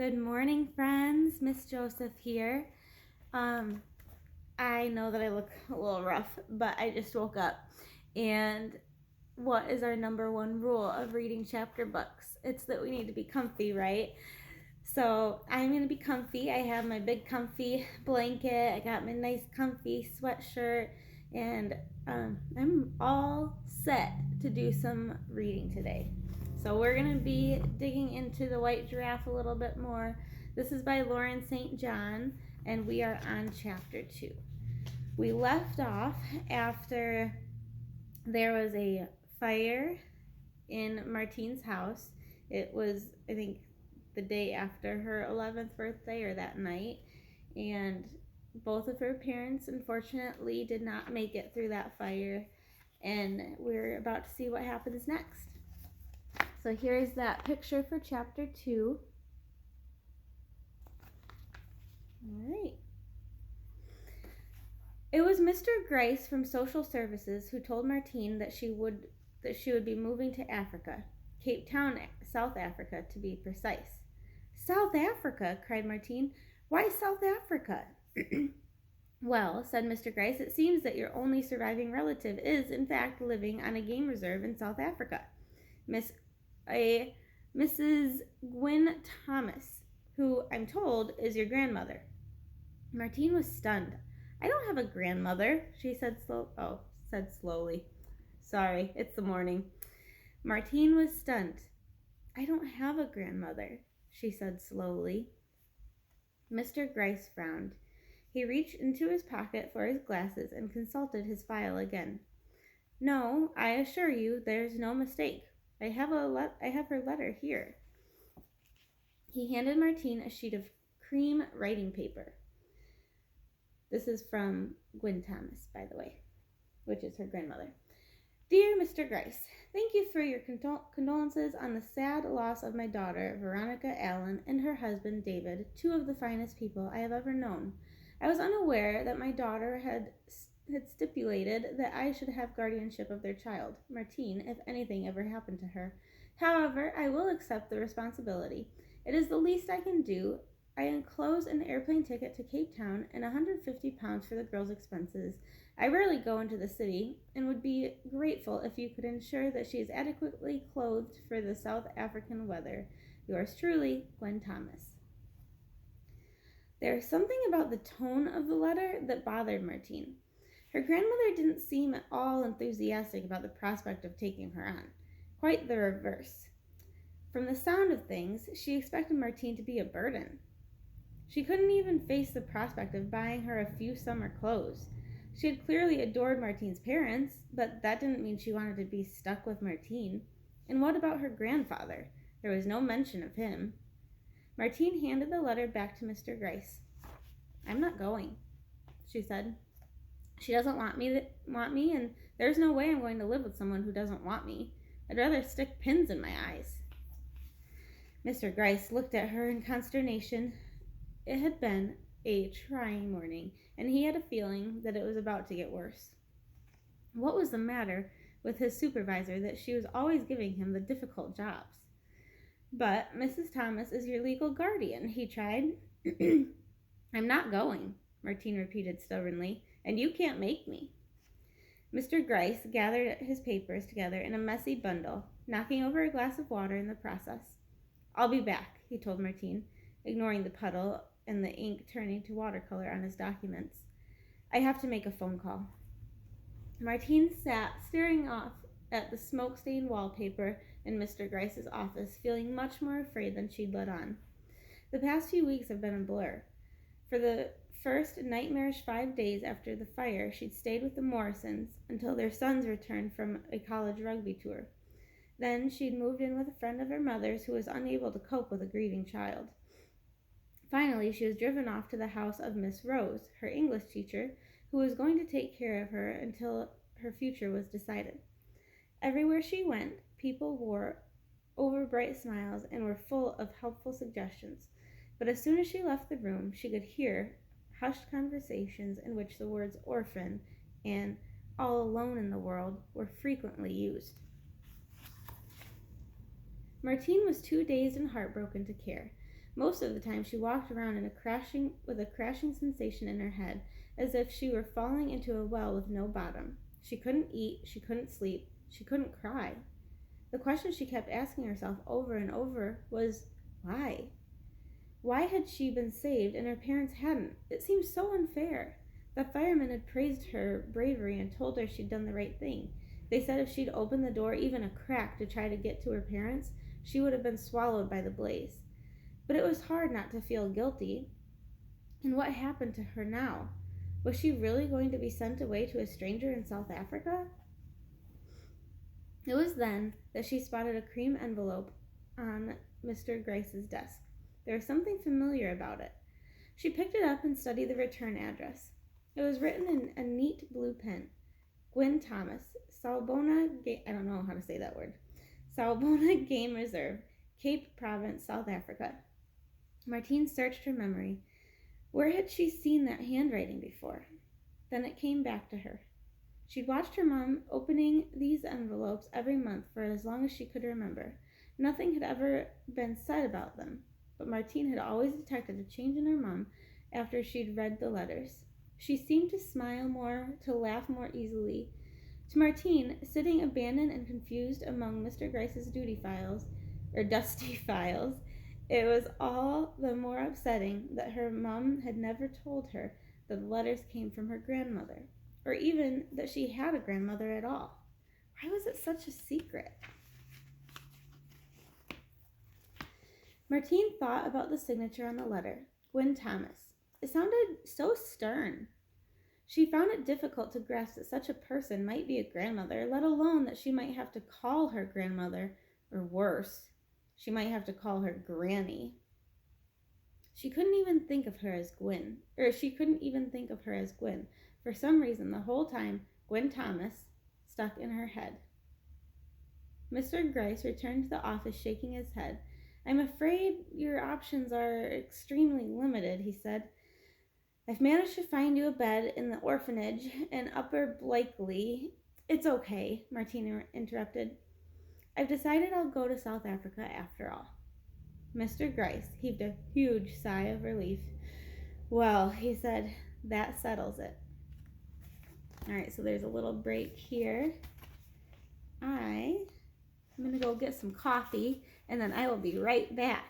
Good morning, friends. Miss Joseph here. I know that I look a little rough, but I just woke up. And what is our number one rule of reading chapter books? It's that we need to be comfy, right? So I'm going to be comfy. I have my big comfy blanket. I got my nice comfy sweatshirt. And I'm all set to do some reading today. So we're going to be digging into The White Giraffe a little bit more. This is by Lauren St. John, and we are on chapter 2. We left off after there was a fire in Martine's house. It was, I think, the day after her 11th birthday or that night, and both of her parents unfortunately did not make it through that fire, and we're about to see what happens next. So here's that picture for chapter 2. All right. It was Mr. Gryce from Social Services who told Martine that she would be moving to Africa, Cape Town, South Africa to be precise. South Africa, cried Martine. Why South Africa? Well, said Mr. Gryce, it seems that your only surviving relative is, in fact, living on a game reserve in South Africa. Mrs. Gwyn Thomas, who, I'm told, is your grandmother. Martine was stunned. I don't have a grandmother, she said slowly. Sorry, it's the morning. Martine was stunned. I don't have a grandmother, she said slowly. Mr. Gryce frowned. He reached into his pocket for his glasses and consulted his file again. No, I assure you, there's no mistake. I have her letter here. He handed Martine a sheet of cream writing paper. This is from Gwyn Thomas, by the way, which is her grandmother. Dear Mr. Gryce, thank you for your condolences on the sad loss of my daughter, Veronica Allen, and her husband, David, two of the finest people I have ever known. I was unaware that my daughter had stipulated that I should have guardianship of their child, Martine, if anything ever happened to her. However, I will accept the responsibility. It is the least I can do. I enclose an airplane ticket to Cape Town and £150 for the girl's expenses. I rarely go into the city and would be grateful if you could ensure that she is adequately clothed for the South African weather. Yours truly, Gwyn Thomas. There was something about the tone of the letter that bothered Martine. Her grandmother didn't seem at all enthusiastic about the prospect of taking her on. Quite the reverse. From the sound of things, she expected Martine to be a burden. She couldn't even face the prospect of buying her a few summer clothes. She had clearly adored Martine's parents, but that didn't mean she wanted to be stuck with Martine. And what about her grandfather? There was no mention of him. Martine handed the letter back to Mr. Gryce. I'm not going, she said. She doesn't want me, and there's no way I'm going to live with someone who doesn't want me. I'd rather stick pins in my eyes. Mr. Gryce looked at her in consternation. It had been a trying morning, and he had a feeling that it was about to get worse. What was the matter with his supervisor that she was always giving him the difficult jobs? But Mrs. Thomas is your legal guardian, he tried. I'm not going, Martine repeated stubbornly, and you can't make me. Mr. Gryce gathered his papers together in a messy bundle, knocking over a glass of water in the process. I'll be back, he told Martine, ignoring the puddle and the ink turning to watercolor on his documents. I have to make a phone call. Martine sat staring off at the smoke-stained wallpaper in Mr. Gryce's office, feeling much more afraid than she'd let on. The past few weeks have been a blur. For the first nightmarish 5 days after the fire, she'd stayed with the Morrisons until their sons returned from a college rugby tour. Then she'd moved in with a friend of her mother's who was unable to cope with a grieving child. Finally, she was driven off to the house of Miss Rose, her English teacher, who was going to take care of her until her future was decided. Everywhere she went, people wore overbright smiles and were full of helpful suggestions. But as soon as she left the room, she could hear hushed conversations in which the words orphan and all alone in the world were frequently used. Martine was too dazed and heartbroken to care, Most of the time she walked around with a crashing sensation in her head, as if she were falling into a well with no bottom. She couldn't eat, she couldn't sleep, she couldn't cry. The question she kept asking herself over and over was, why? Why had she been saved and her parents hadn't? It seemed so unfair. The firemen had praised her bravery and told her she'd done the right thing. They said if she'd opened the door even a crack to try to get to her parents, she would have been swallowed by the blaze. But it was hard not to feel guilty. And what happened to her now? Was she really going to be sent away to a stranger in South Africa? It was then that she spotted a cream envelope on Mr. Gryce's desk. There was something familiar about it. She picked it up and studied the return address. It was written in a neat blue pen. Gwyn Thomas, I don't know how to say that word. Sawubona Game Reserve, Cape Province, South Africa. Martine searched her memory. Where had she seen that handwriting before? Then it came back to her. She'd watched her mom opening these envelopes every month for as long as she could remember. Nothing had ever been said about them, but Martine had always detected a change in her mom after she'd read the letters. She seemed to smile more, to laugh more easily. To Martine, sitting abandoned and confused among Mr. Gryce's dusty files, it was all the more upsetting that her mom had never told her that the letters came from her grandmother, or even that she had a grandmother at all. Why was it such a secret? Martine thought about the signature on the letter, Gwyn Thomas. It sounded so stern. She found it difficult to grasp that such a person might be a grandmother, let alone that she might have to call her grandmother, or worse, she might have to call her granny. She couldn't even think of her as Gwyn. For some reason, the whole time, Gwyn Thomas stuck in her head. Mr. Gryce returned to the office shaking his head. I'm afraid your options are extremely limited, he said. I've managed to find you a bed in the orphanage in Upper Blakely. It's okay, Martina interrupted. I've decided I'll go to South Africa after all. Mr. Gryce heaved a huge sigh of relief. Well, he said, that settles it. All right, so there's a little break here. I'm going to go get some coffee, and then I will be right back.